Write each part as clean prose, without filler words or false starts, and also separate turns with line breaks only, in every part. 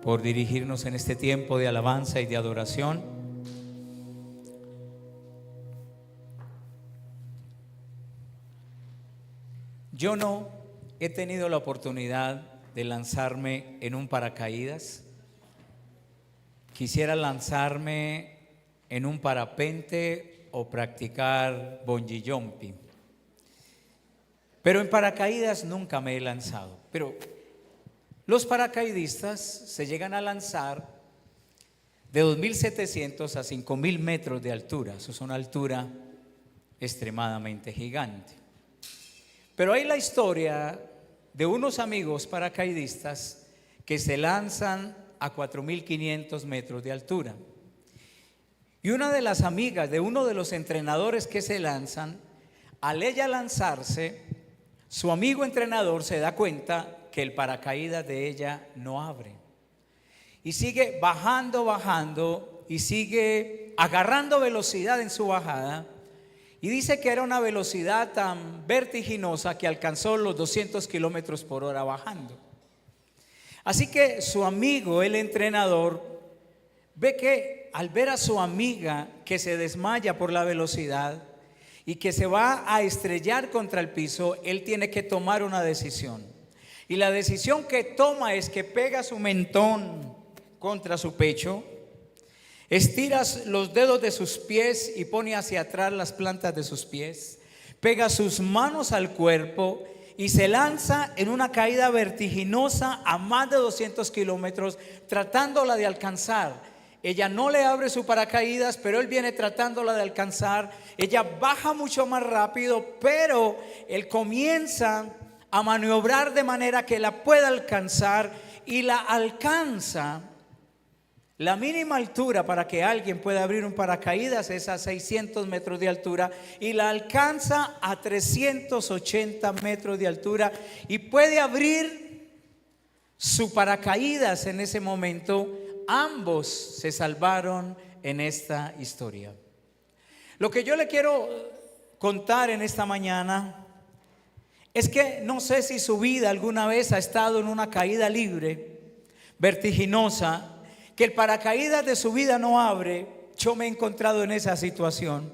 por dirigirnos en este tiempo de alabanza y de adoración. Yo no he tenido la oportunidad de lanzarme en un paracaídas. Quisiera lanzarme en un parapente o practicar bungee jumping, pero en paracaídas nunca me he lanzado. Pero los paracaidistas se llegan a lanzar de 2.700 a 5.000 metros de altura. Eso es una altura extremadamente gigante. Pero hay la historia de unos amigos paracaidistas que se lanzan a 4.500 metros de altura. Y una de las amigas de uno de los entrenadores que se lanzan, al ella lanzarse, su amigo entrenador se da cuenta que el paracaídas de ella no abre. Y sigue bajando y sigue agarrando velocidad en su bajada. Y dice que era una velocidad tan vertiginosa que alcanzó los 200 kilómetros por hora bajando. Así que su amigo, el entrenador, ve que al ver a su amiga que se desmaya por la velocidad y que se va a estrellar contra el piso, él tiene que tomar una decisión. Y la decisión que toma es que pega su mentón contra su pecho, estira los dedos de sus pies y pone hacia atrás las plantas de sus pies, pega sus manos al cuerpo y se lanza en una caída vertiginosa a más de 200 kilómetros, tratándola de alcanzar. Ella no le abre su paracaídas, pero él viene tratándola de alcanzar. Ella baja mucho más rápido, pero él comienza a maniobrar de manera que la pueda alcanzar y la alcanza. La mínima altura para que alguien pueda abrir un paracaídas es a 600 metros de altura y la alcanza a 380 metros de altura y puede abrir su paracaídas en ese momento. Ambos se salvaron en esta historia. Lo que yo le quiero contar en esta mañana es que no sé si su vida alguna vez ha estado en una caída libre, vertiginosa, que el paracaídas de su vida no abre. Yo me he encontrado en esa situación,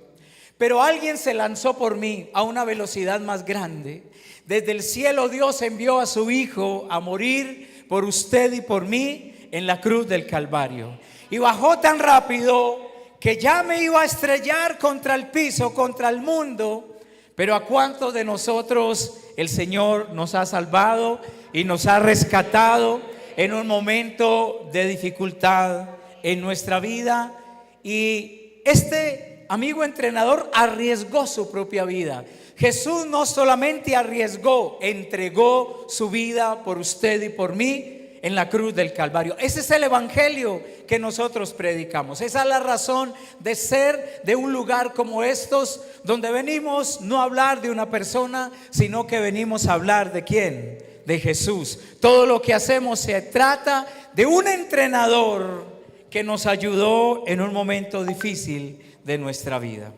pero alguien se lanzó por mí a una velocidad más grande. Desde el cielo Dios envió a su Hijo a morir por usted y por mí en la cruz del Calvario, y bajó tan rápido que ya me iba a estrellar contra el piso, contra el mundo. Pero a cuántos de nosotros el Señor nos ha salvado y nos ha rescatado en un momento de dificultad en nuestra vida. Y este amigo entrenador arriesgó su propia vida. Jesús no solamente arriesgó, entregó su vida por usted y por mí en la cruz del Calvario. Ese es el evangelio que nosotros predicamos. Esa es la razón de ser de un lugar como estos, donde venimos no a hablar de una persona, sino que venimos a hablar de ¿quién? De Jesús. Todo lo que hacemos se trata de un entrenador que nos ayudó en un momento difícil de nuestra vida.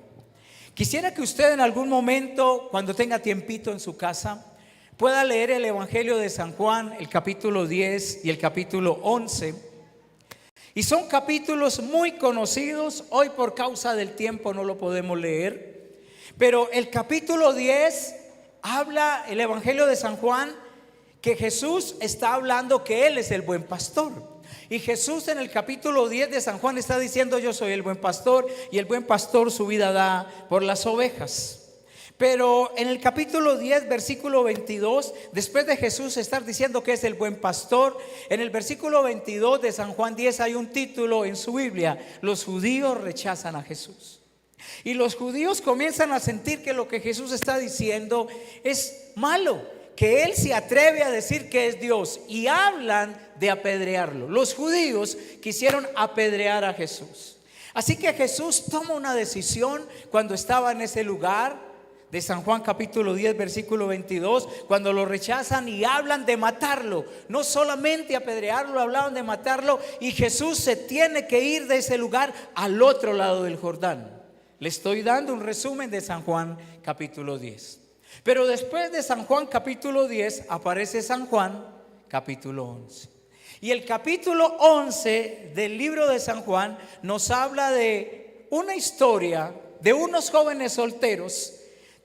Quisiera que usted en algún momento, cuando tenga tiempito en su casa, pueda leer el Evangelio de San Juan, el capítulo 10 y el capítulo 11. Y son capítulos muy conocidos. Hoy por causa del tiempo no lo podemos leer. Pero el capítulo 10 habla, el Evangelio de San Juan, que Jesús está hablando que Él es el buen pastor. Y Jesús en el capítulo 10 de San Juan está diciendo: yo soy el buen pastor y el buen pastor su vida da por las ovejas. Pero en el capítulo 10, versículo 22, después de Jesús estar diciendo que es el buen pastor, en el versículo 22 de San Juan 10 hay un título en su Biblia: los judíos rechazan a Jesús. Y los judíos comienzan a sentir que lo que Jesús está diciendo es malo, que Él se atreve a decir que es Dios, y hablan de apedrearlo. Los judíos quisieron apedrear a Jesús. Así que Jesús toma una decisión cuando estaba en ese lugar de San Juan capítulo 10 versículo 22, cuando lo rechazan y hablan de matarlo. No solamente apedrearlo, hablaban de matarlo, y Jesús se tiene que ir de ese lugar al otro lado del Jordán. Le estoy dando un resumen de San Juan capítulo 10. Pero después de San Juan capítulo 10 aparece San Juan capítulo 11. Y el capítulo 11 del libro de San Juan nos habla de una historia de unos jóvenes solteros,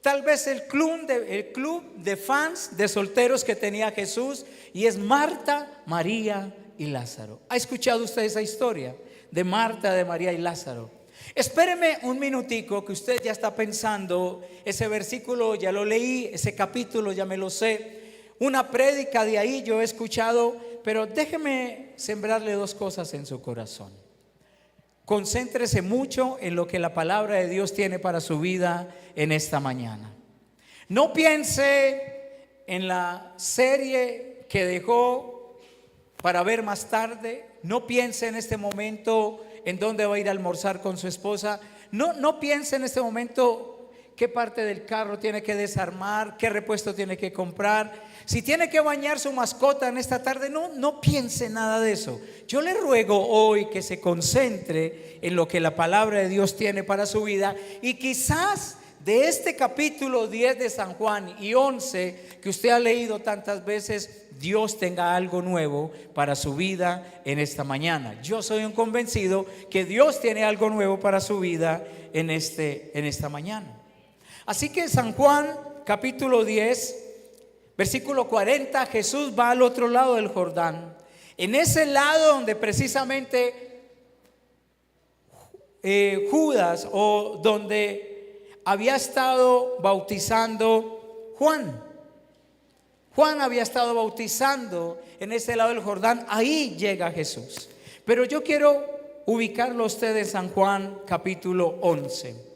tal vez el club de fans de solteros que tenía Jesús, y es Marta, María y Lázaro. ¿Ha escuchado usted esa historia de Marta, de María y Lázaro? Espéreme un minutico, que usted ya está pensando, ese versículo ya lo leí, ese capítulo ya me lo sé, una prédica de ahí yo he escuchado, pero déjeme sembrarle dos cosas en su corazón. Concéntrese mucho en lo que la palabra de Dios tiene para su vida en esta mañana. No piense en la serie que dejó para ver más tarde. No piense en este momento en dónde va a ir a almorzar con su esposa. No piense en este momento qué parte del carro tiene que desarmar, qué repuesto tiene que comprar, si tiene que bañar su mascota en esta tarde. No piense nada de eso. Yo le ruego hoy que se concentre en lo que la palabra de Dios tiene para su vida, y quizás de este capítulo 10 de San Juan y 11 que usted ha leído tantas veces, Dios tenga algo nuevo para su vida en esta mañana. Yo soy un convencido que Dios tiene algo nuevo para su vida en esta mañana. Así que San Juan capítulo 10 versículo 40, Jesús va al otro lado del Jordán, en ese lado donde precisamente Judas, o donde había estado bautizando Juan. Juan había estado bautizando en ese lado del Jordán. Ahí llega Jesús. Pero yo quiero ubicarlo a usted en San Juan capítulo 11.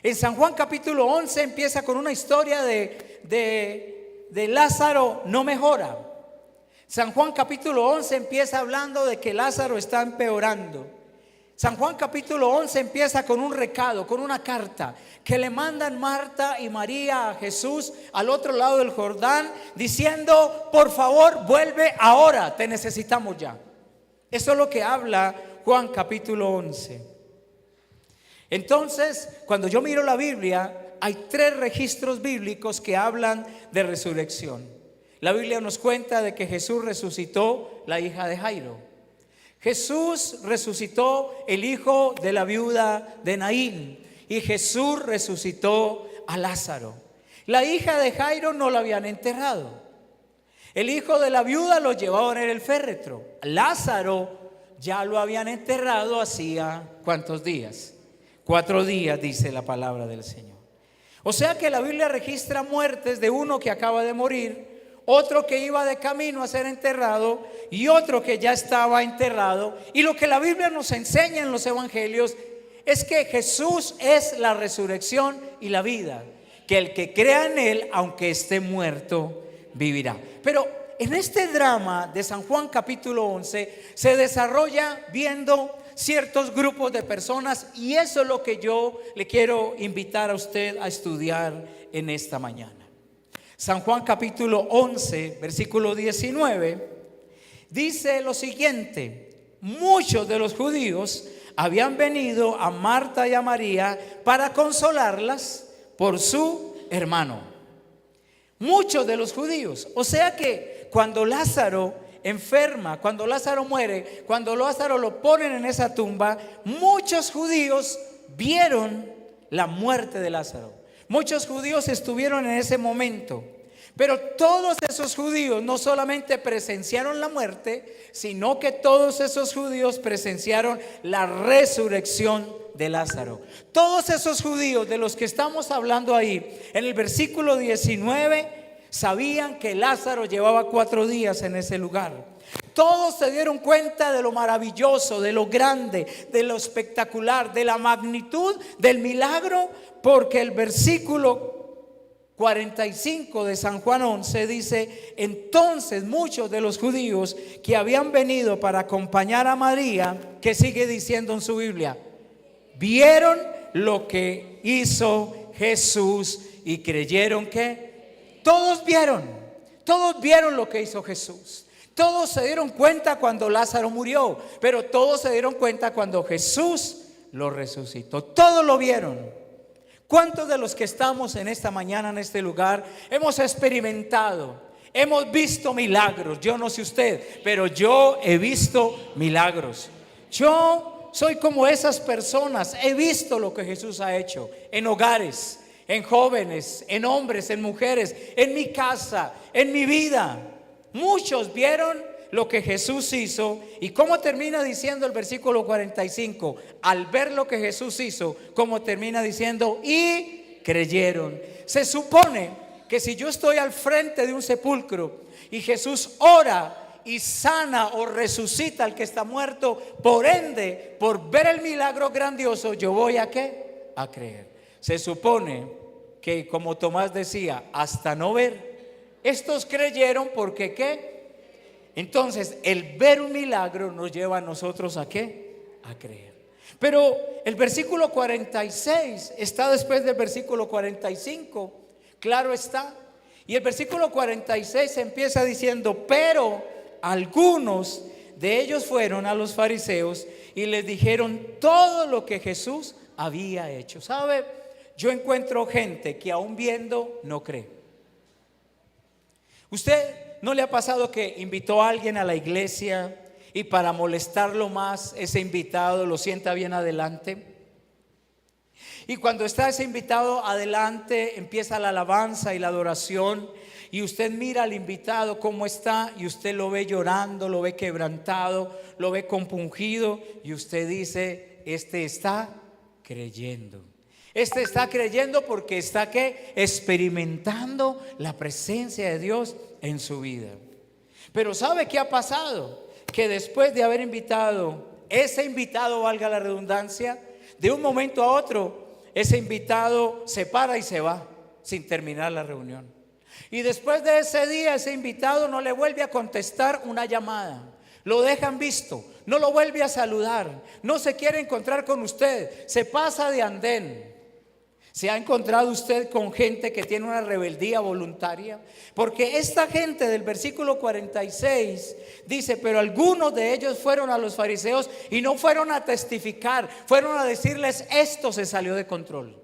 En San Juan capítulo 11 empieza con una historia de Lázaro no mejora. San Juan capítulo 11 empieza hablando de que Lázaro está empeorando. San Juan capítulo 11 empieza con un recado, con una carta que le mandan Marta y María a Jesús al otro lado del Jordán, diciendo: por favor, vuelve ahora, te necesitamos ya. Eso es lo que habla Juan capítulo 11. Entonces, cuando yo miro la Biblia, hay 3 registros bíblicos que hablan de resurrección. La Biblia nos cuenta de que Jesús resucitó la hija de Jairo. Jesús resucitó el hijo de la viuda de Naín, y Jesús resucitó a Lázaro. La hija de Jairo no la habían enterrado. El hijo de la viuda lo llevaban en el féretro. Lázaro ya lo habían enterrado hacía ¿cuántos días? 4 días, dice la palabra del Señor. O sea que la Biblia registra muertes de uno que acaba de morir, otro que iba de camino a ser enterrado y otro que ya estaba enterrado. Y lo que la Biblia nos enseña en los evangelios es que Jesús es la resurrección y la vida, que el que crea en Él, aunque esté muerto, vivirá. Pero en este drama de San Juan capítulo 11 se desarrolla viendo ciertos grupos de personas, y eso es lo que yo le quiero invitar a usted a estudiar en esta mañana. San Juan capítulo 11 versículo 19 dice lo siguiente: muchos de los judíos habían venido a Marta y a María para consolarlas por su hermano. Muchos de los judíos. O sea que cuando Lázaro enferma, cuando Lázaro muere, cuando Lázaro lo ponen en esa tumba, muchos judíos vieron la muerte de Lázaro. Muchos judíos estuvieron en ese momento. Pero todos esos judíos no solamente presenciaron la muerte, sino que todos esos judíos presenciaron la resurrección de Lázaro. Todos esos judíos de los que estamos hablando ahí, en el versículo 19, sabían que Lázaro llevaba 4 días en ese lugar. Todos se dieron cuenta de lo maravilloso, de lo grande, de lo espectacular, de la magnitud del milagro, porque el versículo 45 de San Juan 11 dice: entonces muchos de los judíos que habían venido para acompañar a María, que sigue diciendo en su Biblia, vieron lo que hizo Jesús y creyeron que todos vieron lo que hizo Jesús. Todos se dieron cuenta cuando Lázaro murió, pero todos se dieron cuenta cuando Jesús lo resucitó. Todos lo vieron. ¿Cuántos de los que estamos en esta mañana en este lugar hemos experimentado Hemos visto milagros. Yo no sé usted, pero yo he visto milagros. Yo soy como esas personas. He visto lo que Jesús ha hecho en hogares, en jóvenes, en hombres, en mujeres, en mi casa, en mi vida. Muchos vieron lo que Jesús hizo. ¿Y cómo termina diciendo el versículo 45? Al ver lo que Jesús hizo, ¿cómo termina diciendo? Y creyeron. Se supone que si yo estoy al frente de un sepulcro y Jesús ora y sana o resucita al que está muerto, por ende, por ver el milagro grandioso, yo voy a ¿qué? A creer. Se supone que, como Tomás decía, hasta no ver, estos creyeron porque ¿qué? Entonces el ver un milagro nos lleva a nosotros a ¿qué? A creer. Pero el versículo 46 está después del versículo 45. Claro está. Y el versículo 46 empieza diciendo: pero algunos de ellos fueron a los fariseos y les dijeron todo lo que Jesús había hecho. ¿Sabe? Yo encuentro gente que aún viendo no cree. ¿Usted no le ha pasado que invitó a alguien a la iglesia y para molestarlo más, ese invitado lo sienta bien adelante? Y cuando está ese invitado adelante, empieza la alabanza y la adoración, y usted mira al invitado cómo está, y usted lo ve llorando, lo ve quebrantado, lo ve compungido, y usted dice: este está creyendo. Este está creyendo porque está ¿qué? Experimentando la presencia de Dios en su vida. Pero ¿sabe qué ha pasado? Que después de haber invitado, ese invitado, valga la redundancia, de un momento a otro, ese invitado se para y se va sin terminar la reunión. Y después de ese día, ese invitado no le vuelve a contestar una llamada. Lo dejan visto, no lo vuelve a saludar, no se quiere encontrar con usted, se pasa de andén. ¿Se ha encontrado usted con gente que tiene una rebeldía voluntaria? Porque esta gente del versículo 46 dice: pero algunos de ellos fueron a los fariseos y no fueron a testificar, fueron a decirles: esto se salió de control.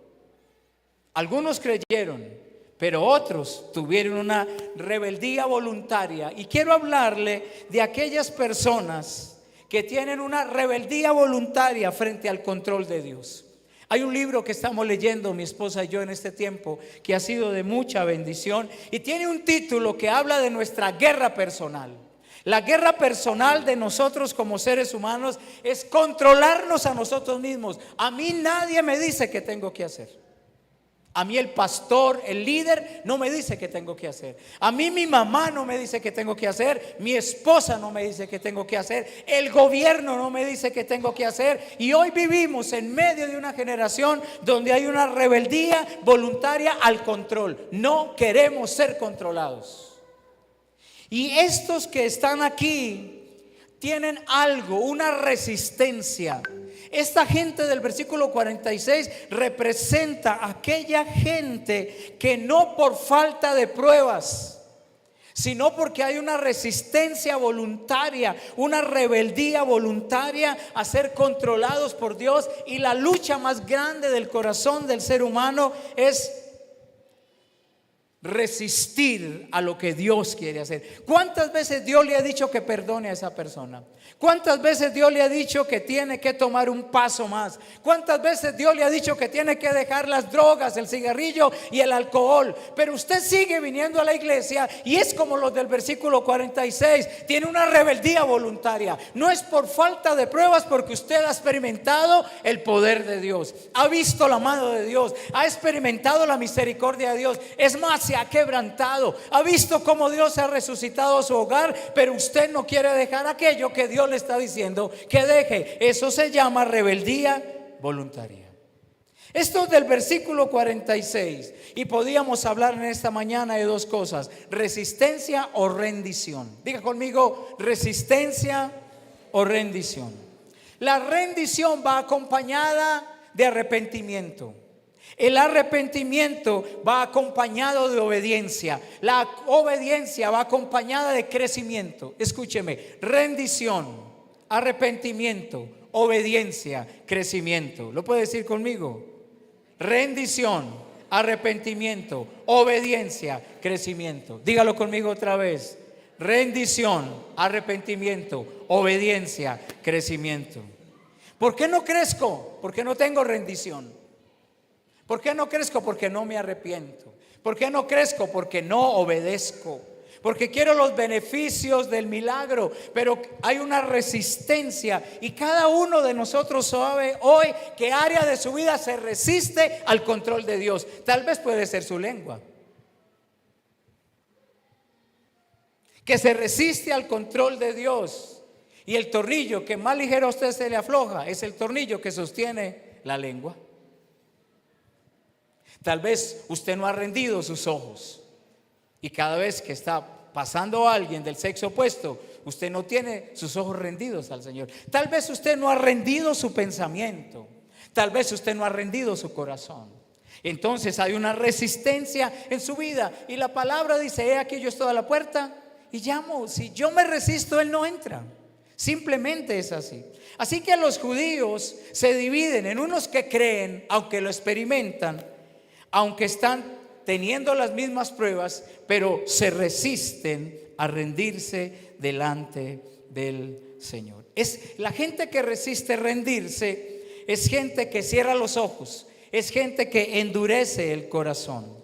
Algunos creyeron, pero otros tuvieron una rebeldía voluntaria. Y quiero hablarle de aquellas personas que tienen una rebeldía voluntaria frente al control de Dios. Hay un libro que estamos leyendo mi esposa y yo en este tiempo, que ha sido de mucha bendición, y tiene un título que habla de nuestra guerra personal. La guerra personal de nosotros como seres humanos es controlarnos a nosotros mismos. A mí nadie me dice qué tengo que hacer. A mí el pastor, el líder, no me dice qué tengo que hacer. A mí mi mamá no me dice qué tengo que hacer. Mi esposa no me dice qué tengo que hacer. El gobierno no me dice qué tengo que hacer. Y hoy vivimos en medio de una generación donde hay una rebeldía voluntaria al control. No queremos ser controlados. Y estos que están aquí tienen algo, una resistencia. Esta gente del versículo 46 representa a aquella gente que no por falta de pruebas, sino porque hay una resistencia voluntaria, una rebeldía voluntaria a ser controlados por Dios. Y la lucha más grande del corazón del ser humano es resistir a lo que Dios quiere hacer. ¿Cuántas veces Dios le ha dicho que perdone a esa persona? ¿Cuántas veces Dios le ha dicho que tiene que tomar un paso más? ¿Cuántas veces Dios le ha dicho que tiene que dejar las drogas, el cigarrillo y el alcohol? Pero usted sigue viniendo a la iglesia y es como los del versículo 46, tiene una rebeldía voluntaria. No es por falta de pruebas, porque usted ha experimentado el poder de Dios, ha visto la mano de Dios, ha experimentado la misericordia de Dios. Es más, se ha quebrantado, ha visto cómo Dios ha resucitado su hogar, pero usted no quiere dejar aquello que Dios le está diciendo que deje. Eso se llama rebeldía voluntaria. Esto es del versículo 46. Y podíamos hablar en esta mañana de dos cosas: resistencia o rendición. Diga conmigo: resistencia o rendición. La rendición va acompañada de arrepentimiento. El arrepentimiento va acompañado de obediencia. La obediencia va acompañada de crecimiento. Escúcheme: rendición, arrepentimiento, obediencia, crecimiento. ¿Lo puede decir conmigo? Rendición, arrepentimiento, obediencia, crecimiento. Dígalo conmigo otra vez. Rendición, arrepentimiento, obediencia, crecimiento. ¿Por qué no crezco? Porque no tengo rendición. ¿Por qué no crezco? Porque no me arrepiento. ¿Por qué no crezco? Porque no obedezco. Porque quiero los beneficios del milagro, pero hay una resistencia, y cada uno de nosotros sabe hoy qué área de su vida se resiste al control de Dios. Tal vez puede ser su lengua, que se resiste al control de Dios, y el tornillo que más ligero a usted se le afloja es el tornillo que sostiene la lengua. Tal vez usted no ha rendido sus ojos, y cada vez que está pasando a alguien del sexo opuesto, usted no tiene sus ojos rendidos al Señor. Tal vez usted no ha rendido su pensamiento. Tal vez usted no ha rendido su corazón. Entonces hay una resistencia en su vida, y la palabra dice: he aquí yo estoy a la puerta y llamo. Si yo me resisto, Él no entra. Simplemente es así. Así que los judíos se dividen en unos que creen, aunque lo experimentan, aunque están teniendo las mismas pruebas, pero se resisten a rendirse delante del Señor. Es la gente que resiste rendirse, es gente que cierra los ojos, es gente que endurece el corazón,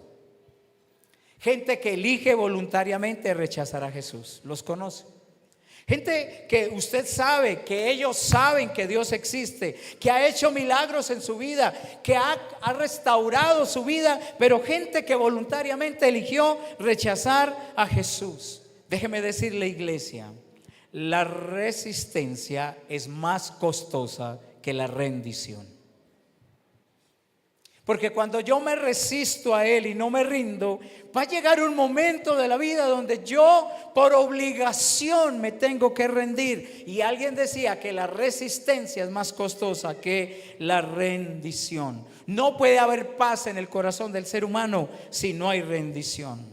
gente que elige voluntariamente rechazar a Jesús. ¿Los conoce? Gente que usted sabe, que ellos saben que Dios existe, que ha hecho milagros en su vida, que ha restaurado su vida, pero gente que voluntariamente eligió rechazar a Jesús. Déjeme decirle, iglesia, la resistencia es más costosa que la rendición. Porque cuando yo me resisto a Él y no me rindo, va a llegar un momento de la vida donde yo por obligación me tengo que rendir. Y alguien decía que la resistencia es más costosa que la rendición. No puede haber paz en el corazón del ser humano si no hay rendición.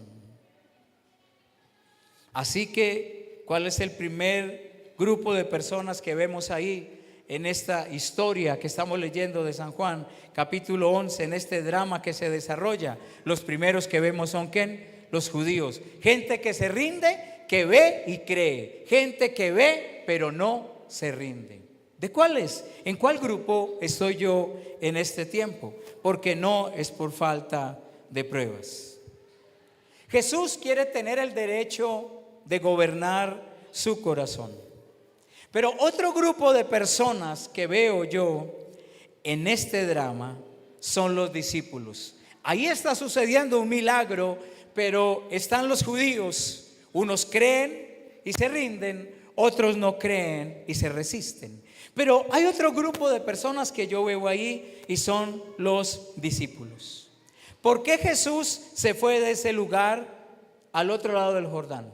Así que, ¿cuál es el primer grupo de personas que vemos ahí en esta historia que estamos leyendo de San Juan, capítulo 11, en este drama que se desarrolla? Los primeros que vemos son ¿quién? Los judíos. Gente que se rinde, que ve y cree. Gente que ve pero no se rinde. ¿De cuáles? ¿En cuál grupo estoy yo en este tiempo? Porque no es por falta de pruebas. Jesús quiere tener el derecho de gobernar su corazón. Pero otro grupo de personas que veo yo en este drama son los discípulos. Ahí está sucediendo un milagro, pero están los judíos. Unos creen y se rinden, otros no creen y se resisten. Pero hay otro grupo de personas que yo veo ahí, y son los discípulos. ¿Por qué Jesús se fue de ese lugar al otro lado del Jordán?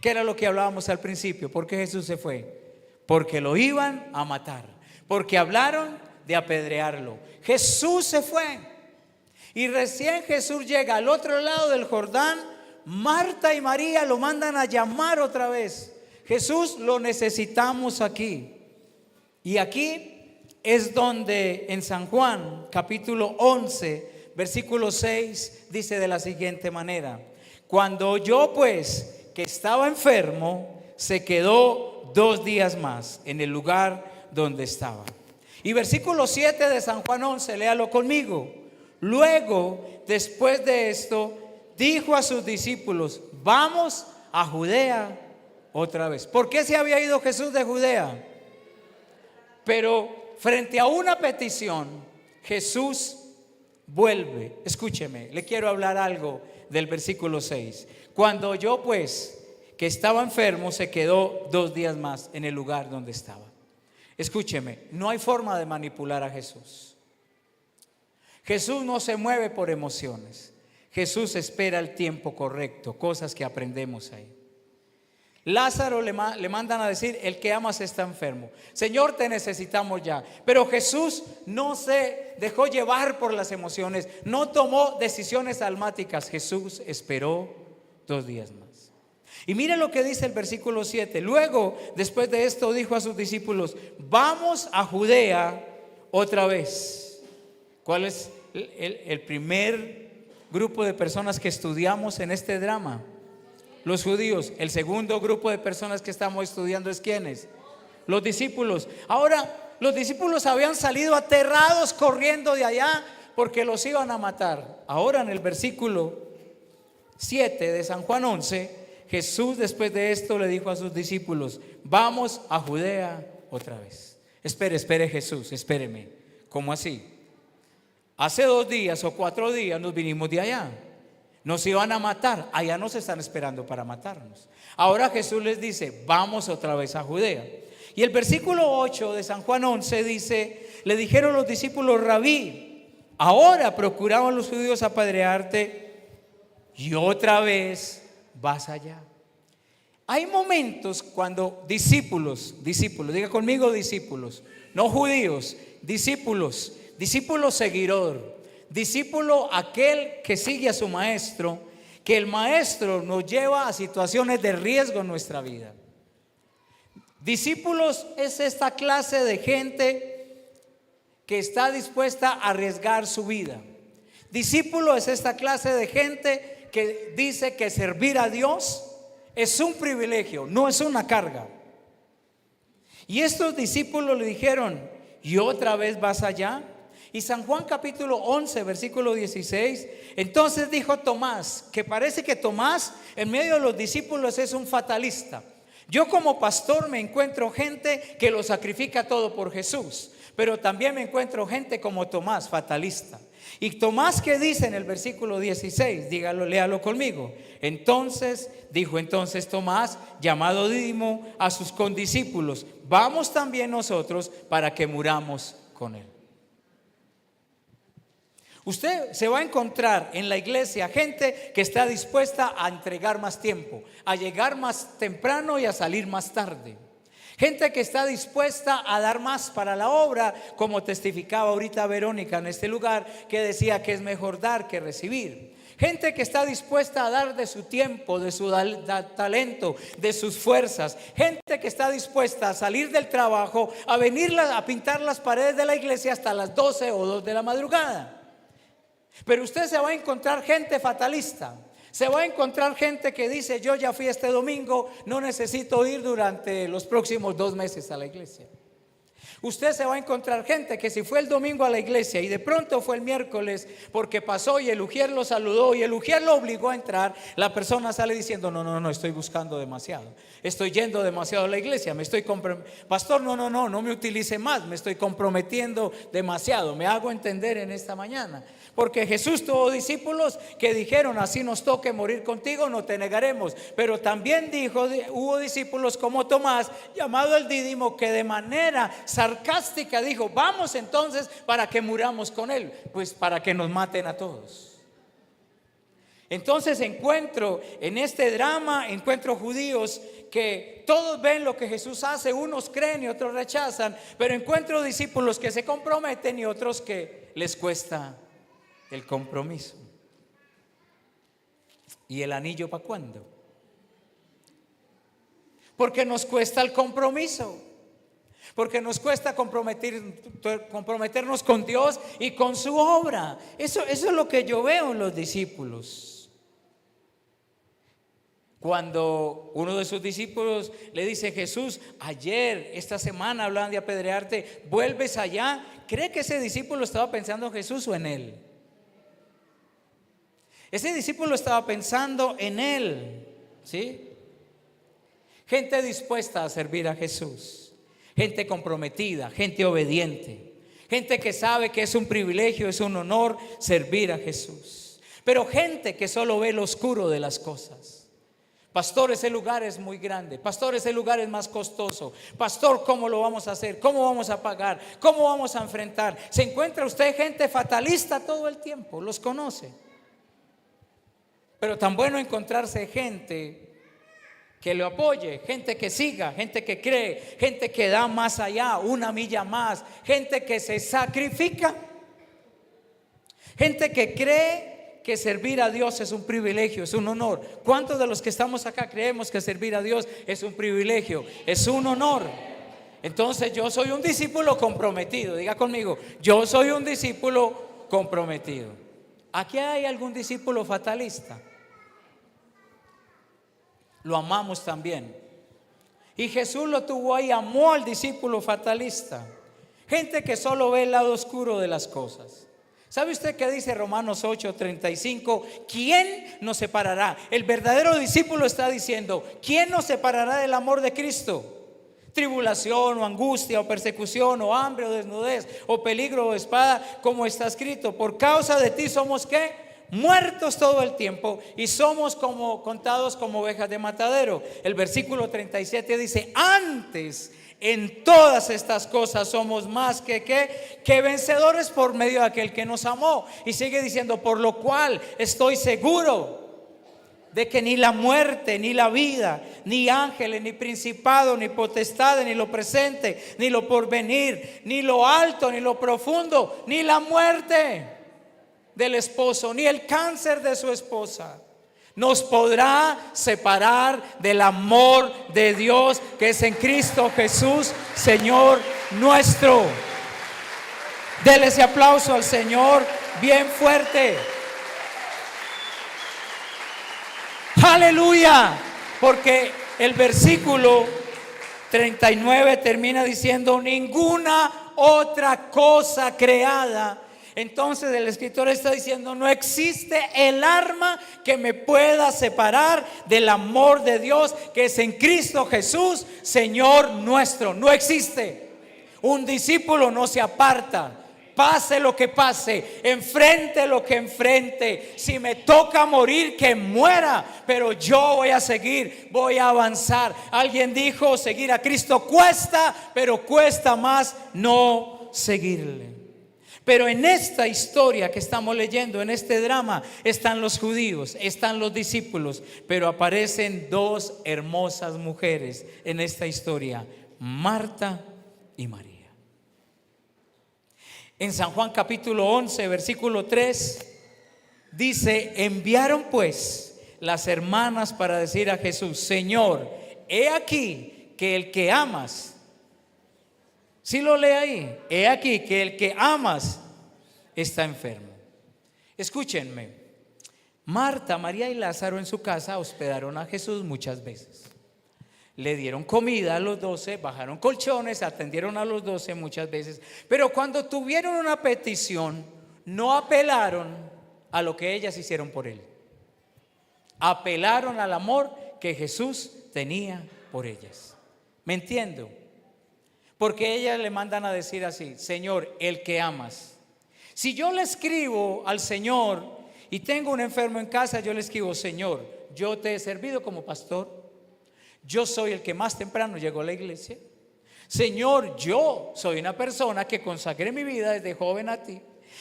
¿Qué era lo que hablábamos al principio? ¿Por qué Jesús se fue? Porque lo iban a matar, porque hablaron de apedrearlo. Jesús se fue, y recién Jesús llega al otro lado del Jordán, Marta y María lo mandan a llamar otra vez. Jesús, lo necesitamos aquí. Y aquí es donde en San Juan capítulo 11 versículo 6 dice de la siguiente manera: cuando oyó pues que estaba enfermo, se quedó 2 días más en el lugar donde estaba. Y versículo 7 de San Juan 11, léalo conmigo. Luego, después de esto, dijo a sus discípulos: vamos a Judea otra vez. ¿Por qué se había ido Jesús de Judea? Pero frente a una petición, Jesús vuelve. Escúcheme, le quiero hablar algo del versículo 6. Cuando oyó pues que estaba enfermo, se quedó 2 días más en el lugar donde estaba. Escúcheme, no hay forma de manipular a Jesús. Jesús no se mueve por emociones. Jesús espera el tiempo correcto, cosas que aprendemos ahí. Lázaro le mandan a decir: el que amas está enfermo. Señor, te necesitamos ya. Pero Jesús no se dejó llevar por las emociones, no tomó decisiones almáticas. Jesús esperó 2 días más. Y mire lo que dice el versículo 7. Luego, después de esto, dijo a sus discípulos: vamos a Judea otra vez. ¿Cuál es el primer grupo de personas que estudiamos en este drama? Los judíos. El segundo grupo de personas que estamos estudiando es ¿quiénes? Los discípulos. Ahora, los discípulos habían salido aterrados corriendo de allá porque los iban a matar. Ahora en el versículo 7 de San Juan 11, Jesús después de esto le dijo a sus discípulos: vamos a Judea otra vez. Espere Jesús, espéreme. ¿Cómo así? Hace 2 días o 4 días nos vinimos de allá. Nos iban a matar, allá nos están esperando para matarnos. Ahora Jesús les dice: vamos otra vez a Judea. Y el versículo 8 de San Juan 11 dice: le dijeron los discípulos: Rabí, ahora procuraban los judíos apedrearte y otra vez vas allá. Hay momentos cuando discípulos, diga conmigo discípulos, no judíos, discípulos seguidor, discípulo aquel que sigue a su maestro, que el maestro nos lleva a situaciones de riesgo en nuestra vida. Discípulos es esta clase de gente que está dispuesta a arriesgar su vida. Discípulo es esta clase de gente que dice que servir a Dios es un privilegio, no es una carga. Y estos discípulos le dijeron: ¿y otra vez vas allá? Y San Juan capítulo 11 versículo 16, entonces dijo Tomás, que parece que Tomás en medio de los discípulos es un fatalista. Yo como pastor me encuentro gente que lo sacrifica todo por Jesús, pero también me encuentro gente como Tomás, fatalista. Y Tomás, ¿qué dice en el versículo 16? Dígalo, léalo conmigo. Entonces Tomás, llamado Dídimo, a sus condiscípulos: vamos también nosotros para que muramos con él. Usted se va a encontrar en la iglesia gente que está dispuesta a entregar más tiempo, a llegar más temprano y a salir más tarde. Gente que está dispuesta a dar más para la obra, como testificaba ahorita Verónica en este lugar, que decía que es mejor dar que recibir. Gente que está dispuesta a dar de su tiempo, de su talento, de sus fuerzas. Gente que está dispuesta a salir del trabajo, a venir a pintar las paredes de la iglesia hasta las 12 o 2 de la madrugada. Pero usted se va a encontrar gente fatalista. Se va a encontrar gente que dice: yo ya fui este domingo, no necesito ir durante los próximos 2 meses a la iglesia. Usted se va a encontrar gente que si fue el domingo a la iglesia y de pronto fue el miércoles porque pasó y el ujier lo saludó y el ujier lo obligó a entrar, la persona sale diciendo: no, estoy buscando demasiado, estoy yendo demasiado a la iglesia, pastor, no me utilice más, me estoy comprometiendo demasiado. Me hago entender en esta mañana. Porque Jesús tuvo discípulos que dijeron: así nos toque morir contigo, no te negaremos. Pero también hubo discípulos como Tomás, llamado el Dídimo, que de manera sarcástica dijo: vamos entonces para que muramos con él, pues para que nos maten a todos. Entonces encuentro en este drama, encuentro judíos que todos ven lo que Jesús hace, unos creen y otros rechazan, pero encuentro discípulos que se comprometen y otros que les cuesta el compromiso. ¿Y el anillo para cuándo? Porque nos cuesta el compromiso, porque nos cuesta comprometernos con Dios y con su obra. Eso es lo que yo veo en los discípulos. Cuando uno de sus discípulos le dice: Jesús, ayer, esta semana hablaban de apedrearte, ¿vuelves allá? ¿Cree que ese discípulo estaba pensando en Jesús o en él? Ese discípulo estaba pensando en él, ¿sí? Gente dispuesta a servir a Jesús, gente comprometida, gente obediente, gente que sabe que es un privilegio, es un honor servir a Jesús. Pero gente que solo ve lo oscuro de las cosas. Pastor, ese lugar es muy grande. Pastor, ese lugar es más costoso. Pastor, ¿cómo lo vamos a hacer? ¿Cómo vamos a pagar? ¿Cómo vamos a enfrentar? Se encuentra usted gente fatalista todo el tiempo, los conoce. Pero tan bueno encontrarse gente que lo apoye, gente que siga, gente que cree, gente que da más allá, una milla más, gente que se sacrifica, gente que cree que servir a Dios es un privilegio, es un honor. ¿Cuántos de los que estamos acá creemos que servir a Dios es un privilegio, es un honor? Entonces yo soy un discípulo comprometido. Diga conmigo: yo soy un discípulo comprometido. ¿Aquí hay algún discípulo fatalista? Lo amamos también. Y Jesús lo tuvo ahí, amó al discípulo fatalista. Gente que solo ve el lado oscuro de las cosas. ¿Sabe usted qué dice Romanos 8:35? ¿Quién nos separará? El verdadero discípulo está diciendo: ¿quién nos separará del amor de Cristo? Tribulación o angustia o persecución o hambre o desnudez o peligro o espada, como está escrito: por causa de ti somos ¿qué? Muertos todo el tiempo y somos como contados como ovejas de matadero. El versículo 37 dice: antes en todas estas cosas somos más que vencedores por medio de aquel que nos amó. Y sigue diciendo: por lo cual estoy seguro de que ni la muerte, ni la vida, ni ángeles, ni principado, ni potestades, ni lo presente, ni lo porvenir, ni lo alto, ni lo profundo, ni la muerte del esposo, ni el cáncer de su esposa, nos podrá separar del amor de Dios que es en Cristo Jesús, Señor nuestro. Dele ese aplauso al Señor bien fuerte. Aleluya, porque el versículo 39 termina diciendo: ninguna otra cosa creada. Entonces el escritor está diciendo: no existe el arma que me pueda separar del amor de Dios que es en Cristo Jesús, Señor nuestro. No existe. Un discípulo no se aparta. Pase lo que pase, enfrente lo que enfrente, si me toca morir, que muera, pero yo voy a seguir, voy a avanzar. Alguien dijo: seguir a Cristo cuesta, pero cuesta más no seguirle. Pero en esta historia que estamos leyendo, en este drama, están los judíos, están los discípulos, pero aparecen dos hermosas mujeres en esta historia: Marta y María. En San Juan capítulo 11 versículo 3 dice: enviaron pues las hermanas para decir a Jesús: Señor, he aquí que el que amas, ¿sí lo lee ahí? He aquí que el que amas está enfermo. Escúchenme, Marta, María y Lázaro en su casa hospedaron a Jesús muchas veces. Le dieron comida a los 12, bajaron colchones, atendieron a los 12 muchas veces. Pero cuando tuvieron una petición, no apelaron a lo que ellas hicieron por él. Apelaron al amor que Jesús tenía por ellas. ¿Me entiendo? Porque ellas le mandan a decir así: Señor, el que amas. Si yo le escribo al Señor y tengo un enfermo en casa, yo le escribo: Señor, yo te he servido como pastor. Yo soy el que más temprano llegó a la iglesia. Señor, yo soy una persona que consagré mi vida desde joven a ti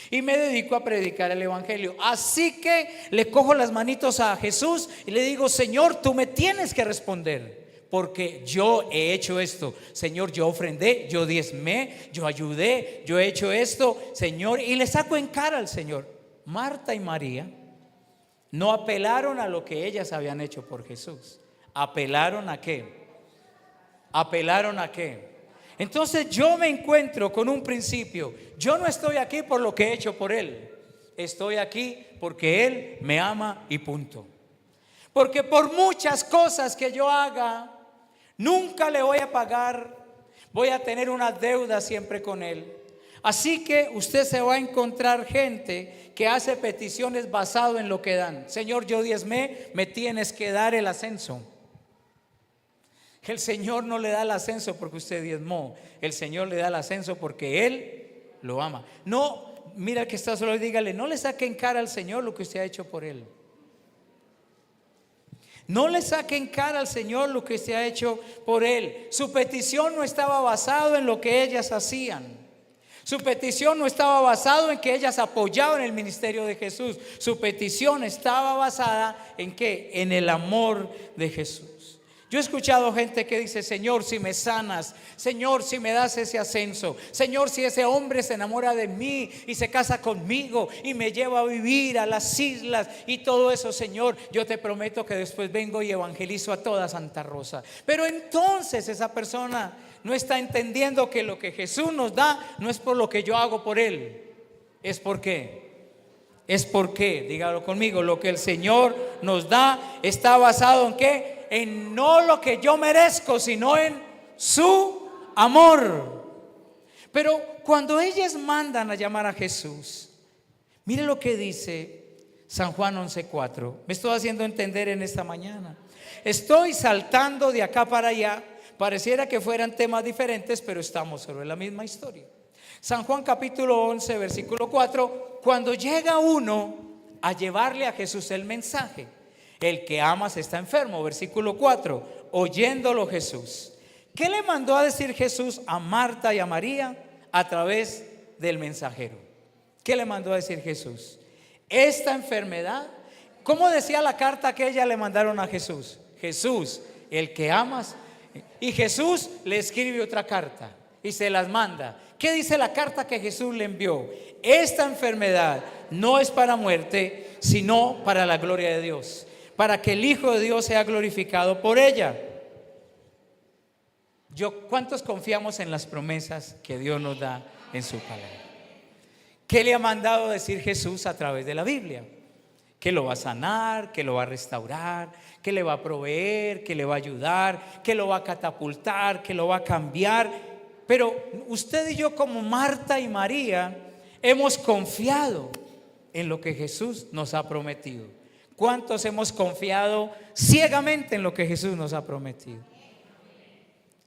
y me dedico a predicar el evangelio. Así que le cojo las manitos a Jesús y le digo: Señor, tú me tienes que responder, porque yo he hecho esto. Señor, yo ofrendé, yo diezmé, yo ayudé, yo he hecho esto, Señor. Y le saco en cara al Señor. Marta y María no apelaron a lo que ellas habían hecho por Jesús. ¿Apelaron a qué? ¿Apelaron a qué? Entonces yo me encuentro con un principio: yo no estoy aquí por lo que he hecho por Él, estoy aquí porque Él me ama y punto. Porque por muchas cosas que yo haga, nunca le voy a pagar, voy a tener una deuda siempre con Él. Así que usted se va a encontrar gente que hace peticiones basado en lo que dan. Señor, yo diezmé, me tienes que dar el ascenso. El Señor no le da el ascenso porque usted diezmó. El Señor le da el ascenso porque Él lo ama. No, mira que está solo y dígale: no le saque en cara al Señor lo que usted ha hecho por Él. No le saque en cara al Señor lo que usted ha hecho por Él. Su petición no estaba basado en lo que ellas hacían. Su petición no estaba basado en que ellas apoyaban el ministerio de Jesús. Su petición estaba basada en ¿qué? En el amor de Jesús. Yo he escuchado gente que dice: Señor, si me sanas, Señor, si me das ese ascenso, Señor, si ese hombre se enamora de mí y se casa conmigo y me lleva a vivir a las islas y todo eso, Señor, yo te prometo que después vengo y evangelizo a toda Santa Rosa. Pero entonces esa persona no está entendiendo que lo que Jesús nos da no es por lo que yo hago por Él, es por qué, es porque, dígalo conmigo, lo que el Señor nos da está basado en ¿qué? En no lo que yo merezco, sino en su amor. Pero cuando ellas mandan a llamar a Jesús, mire lo que dice San Juan 11:4. Me estoy haciendo entender en esta mañana. Estoy saltando de acá para allá. Pareciera que fueran temas diferentes, pero estamos sobre la misma historia. San Juan capítulo 11, versículo 4. Cuando llega uno a llevarle a Jesús el mensaje, el que amas está enfermo. Versículo 4. Oyéndolo Jesús. ¿Qué le mandó a decir Jesús a Marta y a María a través del mensajero? ¿Qué le mandó a decir Jesús? Esta enfermedad, ¿cómo decía la carta que ella le mandaron a Jesús? Jesús, el que amas. Y Jesús le escribe otra carta y se las manda. ¿Qué dice la carta que Jesús le envió? Esta enfermedad no es para muerte, sino para la gloria de Dios, para que el Hijo de Dios sea glorificado por ella. ¿Cuántos confiamos en las promesas que Dios nos da en su palabra? ¿Qué le ha mandado decir Jesús a través de la Biblia? Que lo va a sanar, que lo va a restaurar, que le va a proveer, que le va a ayudar, que lo va a catapultar, que lo va a cambiar. Pero usted y yo, como Marta y María, hemos confiado en lo que Jesús nos ha prometido. ¿Cuántos hemos confiado ciegamente en lo que Jesús nos ha prometido?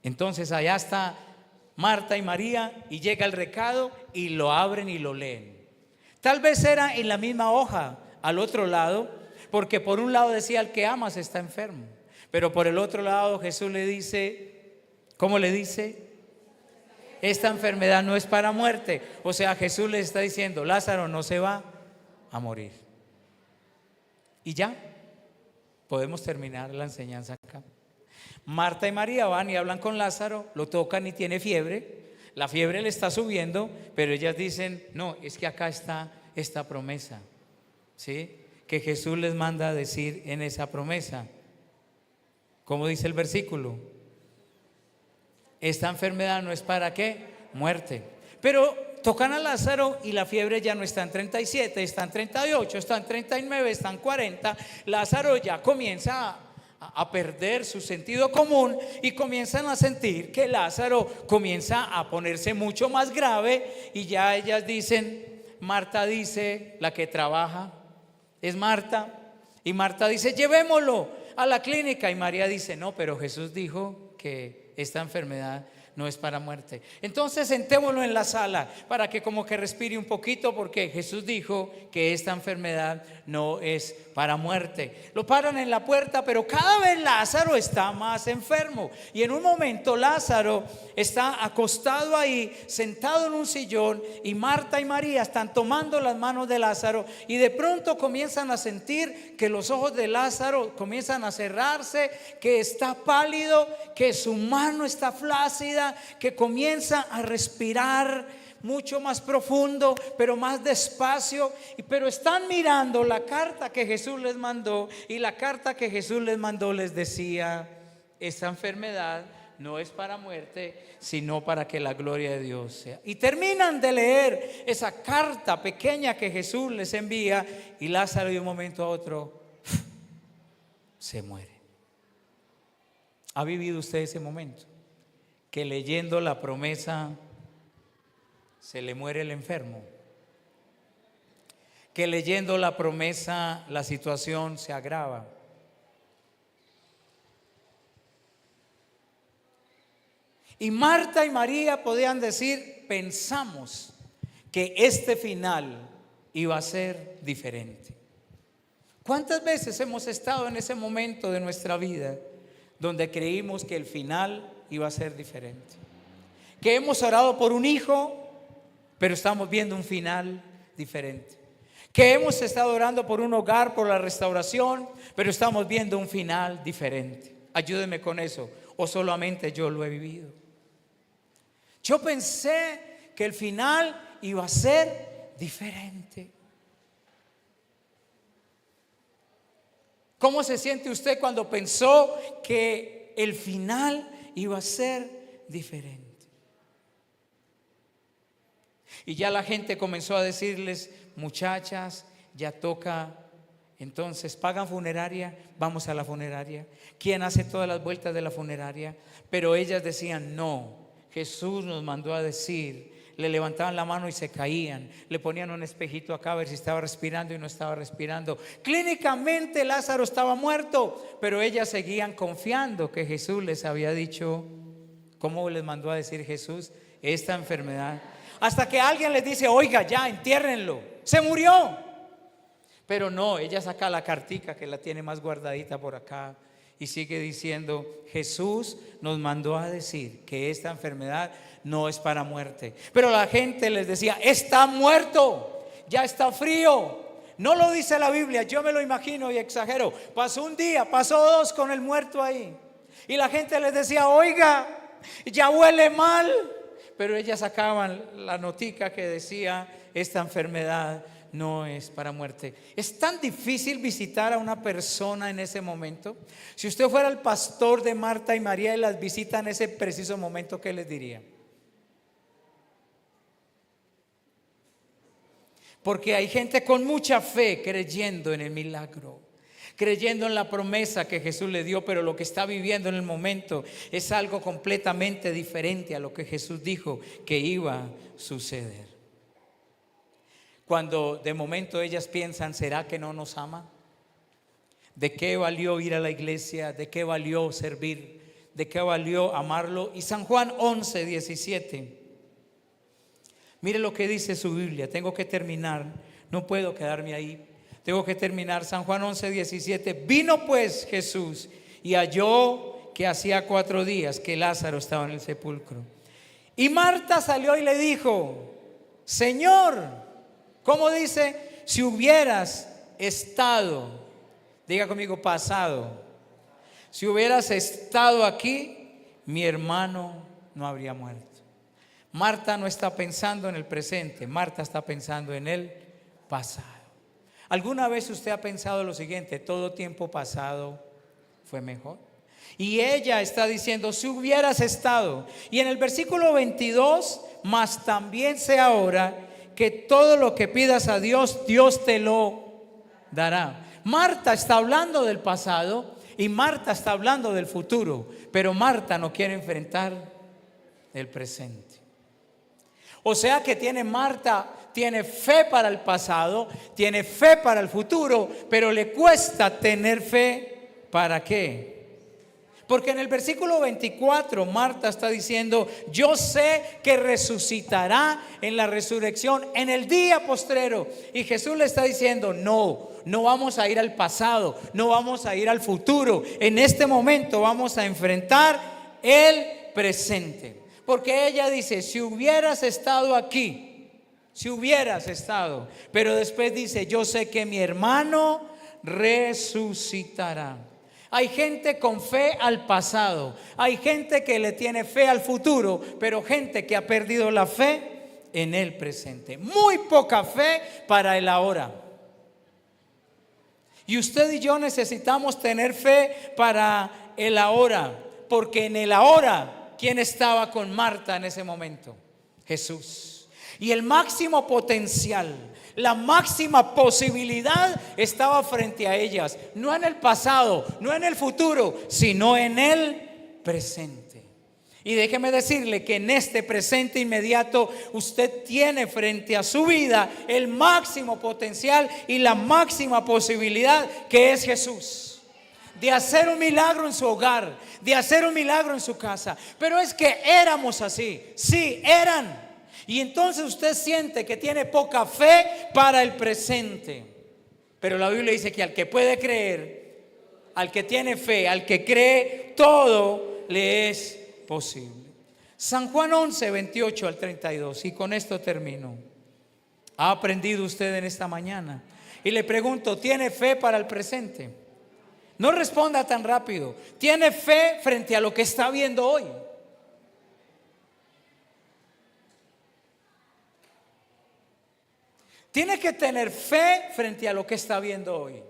Entonces allá está Marta y María y llega el recado y lo abren y lo leen. Tal vez era en la misma hoja al otro lado, porque por un lado decía el que amas está enfermo, pero por el otro lado Jesús le dice, ¿cómo le dice? Esta enfermedad no es para muerte. O sea, Jesús le está diciendo, Lázaro no se va a morir. Y ya podemos terminar la enseñanza acá. Marta y María van y hablan con Lázaro, lo tocan y tiene fiebre. La fiebre le está subiendo, pero ellas dicen, no, es que acá está esta promesa, ¿sí? Que Jesús les manda a decir en esa promesa. ¿Cómo dice el versículo? Esta enfermedad no es para ¿qué? Muerte. Pero tocan a Lázaro y la fiebre ya no está en 37, está en 38, está en 39, está en 40. Lázaro ya comienza a perder su sentido común y comienzan a sentir que Lázaro comienza a ponerse mucho más grave. Y ya ellas dicen, Marta dice, la que trabaja es Marta, y Marta dice, llevémoslo a la clínica. Y María dice, no, pero Jesús dijo que esta enfermedad no es para muerte. Entonces sentémoslo en la sala para que como que respire un poquito, porque Jesús dijo que esta enfermedad no es para muerte. Lo paran en la puerta, pero cada vez Lázaro está más enfermo. Y en un momento Lázaro está acostado ahí, sentado en un sillón, y Marta y María están tomando las manos de Lázaro, y de pronto comienzan a sentir que los ojos de Lázaro comienzan a cerrarse, que está pálido, que su mano está flácida, que comienza a respirar mucho más profundo, pero más despacio. Pero están mirando la carta que Jesús les mandó, y la carta que Jesús les mandó les decía, esta enfermedad no es para muerte, sino para que la gloria de Dios sea. Y terminan de leer esa carta pequeña que Jesús les envía, y Lázaro de un momento a otro se muere. ¿Ha vivido usted ese momento? Que leyendo la promesa se le muere el enfermo, que leyendo la promesa la situación se agrava. Y Marta y María podían decir, pensamos que este final iba a ser diferente. ¿Cuántas veces hemos estado en ese momento de nuestra vida donde creímos que el final iba a ser diferente? Que hemos orado por un hijo, pero estamos viendo un final diferente. Que hemos estado orando por un hogar, por la restauración, pero estamos viendo un final diferente. Ayúdeme con eso, o solamente yo lo he vivido. Yo pensé que el final iba a ser diferente. ¿Cómo se siente usted cuando pensó que el final iba a ser diferente? Y ya la gente comenzó a decirles, muchachas, ya toca. Entonces, ¿pagan funeraria? Vamos a la funeraria. ¿Quién hace todas las vueltas de la funeraria? Pero ellas decían, no, Jesús nos mandó a decir. Le levantaban la mano y se caían. Le ponían un espejito acá a ver si estaba respirando y no estaba respirando. Clínicamente Lázaro estaba muerto, pero ellas seguían confiando que Jesús les había dicho. ¿Cómo les mandó a decir Jesús? Esta enfermedad. Hasta que alguien les dice, oiga, ya, entiérrenlo, se murió. Pero no, ella saca la cartica que la tiene más guardadita por acá y sigue diciendo, Jesús nos mandó a decir que esta enfermedad no es para muerte. Pero la gente les decía, está muerto, ya está frío. No lo dice la Biblia, yo me lo imagino y exagero. Pasó un día, pasó dos con el muerto ahí. Y la gente les decía, oiga, ya huele mal. Pero ellas sacaban la notica que decía, esta enfermedad no es para muerte. Es tan difícil visitar a una persona en ese momento. Si usted fuera el pastor de Marta y María y las visita en ese preciso momento, ¿qué les diría? Porque hay gente con mucha fe creyendo en el milagro, creyendo en la promesa que Jesús le dio, pero lo que está viviendo en el momento es algo completamente diferente a lo que Jesús dijo que iba a suceder. Cuando de momento ellas piensan, ¿será que no nos ama? ¿De qué valió ir a la iglesia? ¿De qué valió servir? ¿De qué valió amarlo? Y San Juan 11:17. Mire lo que dice su Biblia. Tengo que terminar, no puedo quedarme ahí. Tengo que terminar. San Juan 11:17. Vino pues Jesús y halló que hacía 4 días que Lázaro estaba en el sepulcro. Y Marta salió y le dijo, Señor, ¿cómo dice? Si hubieras estado, diga conmigo, pasado. Si hubieras estado aquí, mi hermano no habría muerto. Marta no está pensando en el presente, Marta está pensando en el pasado. ¿Alguna vez usted ha pensado lo siguiente? Todo tiempo pasado fue mejor. Y ella está diciendo, si hubieras estado. Y en el versículo 22, mas también sé ahora que todo lo que pidas a Dios, Dios te lo dará. Marta está hablando del pasado y Marta está hablando del futuro, pero Marta no quiere enfrentar el presente. O sea que Marta tiene fe para el pasado, tiene fe para el futuro, pero le cuesta tener fe ¿para qué? Porque en el versículo 24 Marta está diciendo, yo sé que resucitará en la resurrección en el día postrero. Y Jesús le está diciendo, no vamos a ir al pasado, no vamos a ir al futuro. En este momento vamos a enfrentar el presente. Porque ella dice, si hubieras estado aquí, si hubieras estado. Pero después dice, yo sé que mi hermano resucitará. Hay gente con fe al pasado, hay gente que le tiene fe al futuro, pero gente que ha perdido la fe en el presente. Muy poca fe para el ahora. Y usted y yo necesitamos tener fe para el ahora, porque en el ahora, ¿quién estaba con Marta en ese momento? Jesús. Y el máximo potencial, la máxima posibilidad estaba frente a ellas, no en el pasado, no en el futuro, sino en el presente. Y déjeme decirle que en este presente inmediato usted tiene frente a su vida el máximo potencial y la máxima posibilidad, que es Jesús, de hacer un milagro en su hogar, de hacer un milagro en su casa. Pero es que éramos así, sí, eran. Y entonces usted siente que tiene poca fe para el presente. Pero la Biblia dice que al que puede creer, al que tiene fe, al que cree, todo le es posible. San Juan 11:28 al 32. Y con esto termino. ¿Ha aprendido usted en esta mañana? Y le pregunto, ¿tiene fe para el presente? No responda tan rápido. ¿Tiene fe frente a lo que está viendo hoy? Tiene que tener fe frente a lo que está viendo hoy.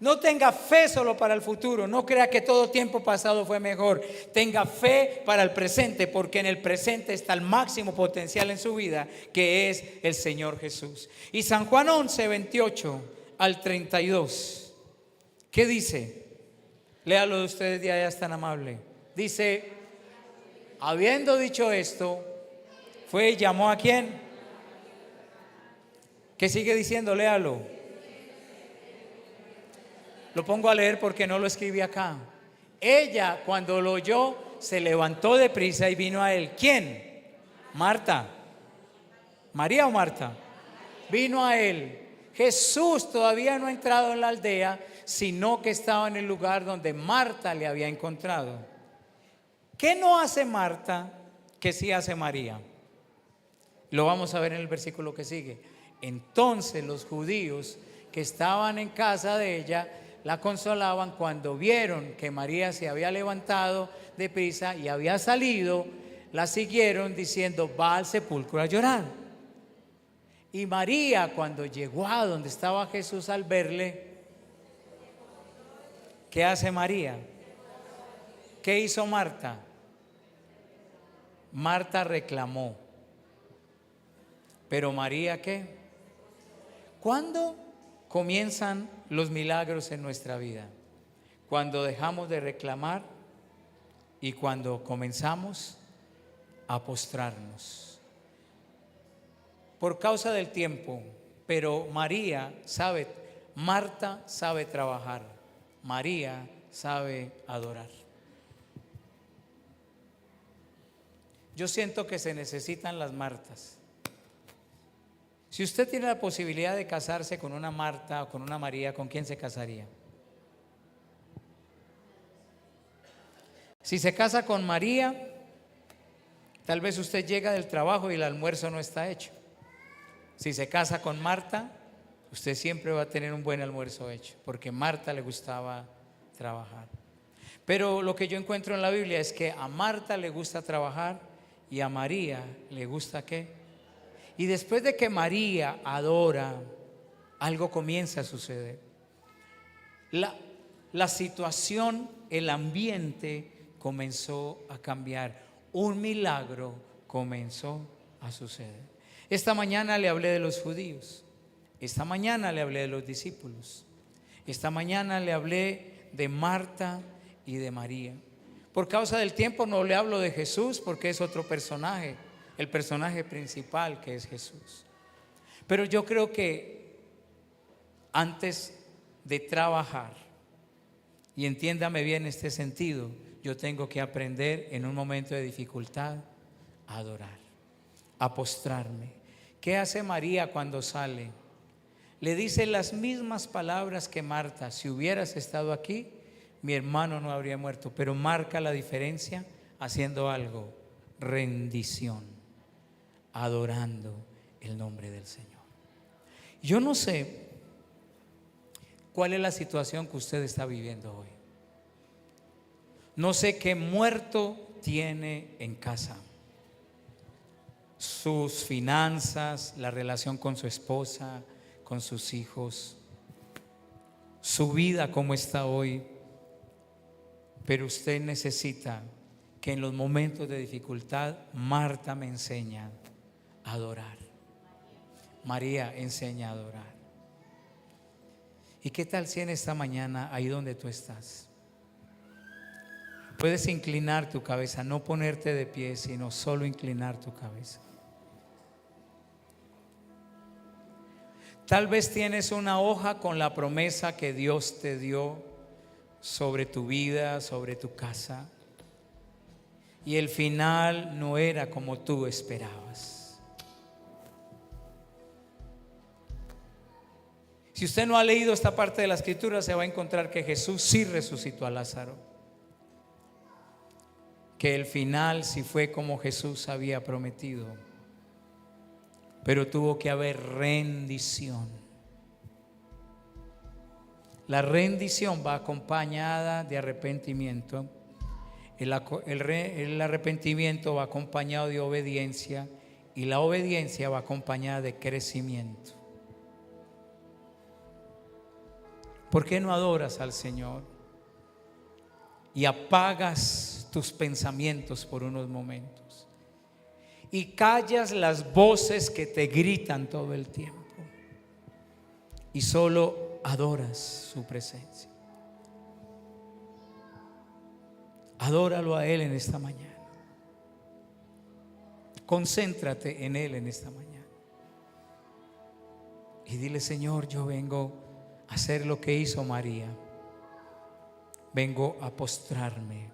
No tenga fe solo para el futuro. No crea que todo tiempo pasado fue mejor. Tenga fe para el presente, porque en el presente está el máximo potencial en su vida, que es el Señor Jesús. Y San Juan 11, 28 al 32. ¿Qué dice? Léalo de ustedes de allá, es tan amable. Dice: habiendo dicho esto, fue y llamó ¿a quién? ¿Qué sigue diciendo? Léalo. Lo pongo a leer porque no lo escribí acá. Ella, cuando lo oyó, se levantó deprisa y vino a él. ¿Quién? Marta. ¿María o Marta? Vino a él. Jesús todavía no ha entrado en la aldea, sino que estaba en el lugar donde Marta le había encontrado. ¿Qué no hace Marta que sí hace María? Lo vamos a ver en el versículo que sigue. Entonces los judíos que estaban en casa de ella la consolaban cuando vieron que María se había levantado deprisa y había salido. La siguieron diciendo: va al sepulcro a llorar. Y María, cuando llegó a donde estaba Jesús, al verle, ¿qué hace María? ¿Qué hizo Marta? Marta reclamó. Pero María, ¿qué? ¿Cuándo comienzan los milagros en nuestra vida? Cuando dejamos de reclamar y cuando comenzamos a postrarnos. Por causa del tiempo, pero Marta sabe trabajar, María sabe adorar. Yo siento que se necesitan las Martas. Si usted tiene la posibilidad de casarse con una Marta o con una María, ¿con quién se casaría? Si se casa con María, tal vez usted llega del trabajo y el almuerzo no está hecho. Si se casa con Marta, usted siempre va a tener un buen almuerzo hecho, porque a Marta le gustaba trabajar. Pero lo que yo encuentro en la Biblia es que a Marta le gusta trabajar y a María le gusta ¿qué? Y después de que María adora, algo comienza a suceder. La situación, el ambiente comenzó a cambiar. Un milagro comenzó a suceder. Esta mañana le hablé de los judíos. Esta mañana le hablé de los discípulos. Esta mañana le hablé de Marta y de María. Por causa del tiempo no le hablo de Jesús porque es otro personaje, el personaje principal, que es Jesús. Pero yo creo que antes de trabajar, y entiéndame bien este sentido, yo tengo que aprender en un momento de dificultad a adorar, a postrarme. ¿Qué hace María cuando sale? Le dice las mismas palabras que Marta: si hubieras estado aquí, mi hermano no habría muerto. Pero marca la diferencia haciendo algo: rendición, adorando el nombre del Señor. Yo no sé cuál es la situación que usted está viviendo hoy. No sé qué muerto tiene en casa. Sus finanzas, la relación con su esposa, con sus hijos, su vida como está hoy. Pero usted necesita que en los momentos de dificultad, Marta me enseña a adorar. María enseña a adorar. ¿Y qué tal si en esta mañana, ahí donde tú estás, puedes inclinar tu cabeza, no ponerte de pie, sino solo inclinar tu cabeza? Tal vez tienes una hoja con la promesa que Dios te dio sobre tu vida, sobre tu casa, y el final no era como tú esperabas. Si usted no ha leído esta parte de la escritura, se va a encontrar que Jesús sí resucitó a Lázaro, que el final sí fue como Jesús había prometido, pero tuvo que haber rendición. La rendición va acompañada de arrepentimiento. El arrepentimiento va acompañado de obediencia, y la obediencia va acompañada de crecimiento. ¿Por qué no adoras al Señor y apagas tus pensamientos por unos momentos y callas las voces que te gritan todo el tiempo y solo adoras su presencia? Adóralo a Él en esta mañana. Concéntrate en Él en esta mañana. Y dile: Señor, yo vengo a hacer lo que hizo María. Vengo a postrarme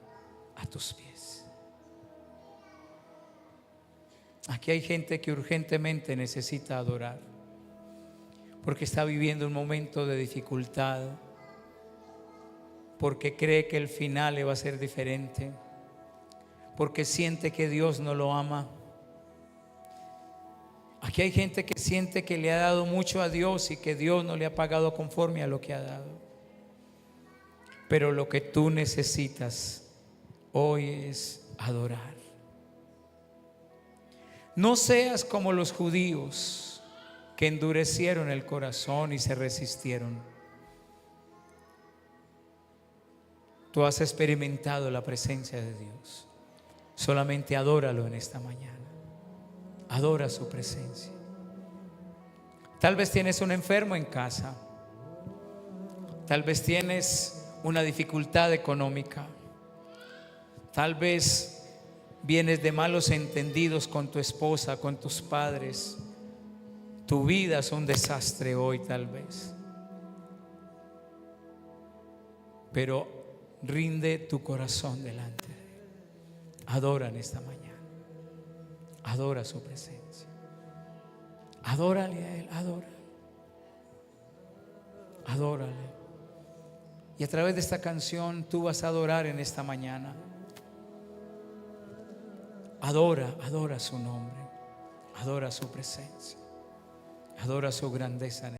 a tus pies. Aquí hay gente que urgentemente necesita adorar, porque está viviendo un momento de dificultad, porque cree que el final le va a ser diferente, porque siente que Dios no lo ama. Aquí hay gente que siente que le ha dado mucho a Dios y que Dios no le ha pagado conforme a lo que ha dado. Pero lo que tú necesitas hoy es adorar. No seas como los judíos que endurecieron el corazón y se resistieron. Tú has experimentado la presencia de Dios. Solamente adóralo en esta mañana. Adora su presencia. Tal vez tienes un enfermo en casa. Tal vez tienes una dificultad económica. Tal vez vienes de malos entendidos con tu esposa, con tus padres. Tu vida es un desastre hoy, tal vez. Pero rinde tu corazón delante de Él. Adora en esta mañana. Adora su presencia. Adórale a Él, adórale. Adórale. Y a través de esta canción tú vas a adorar en esta mañana. Adora su nombre. Adora su presencia. Adora su grandeza.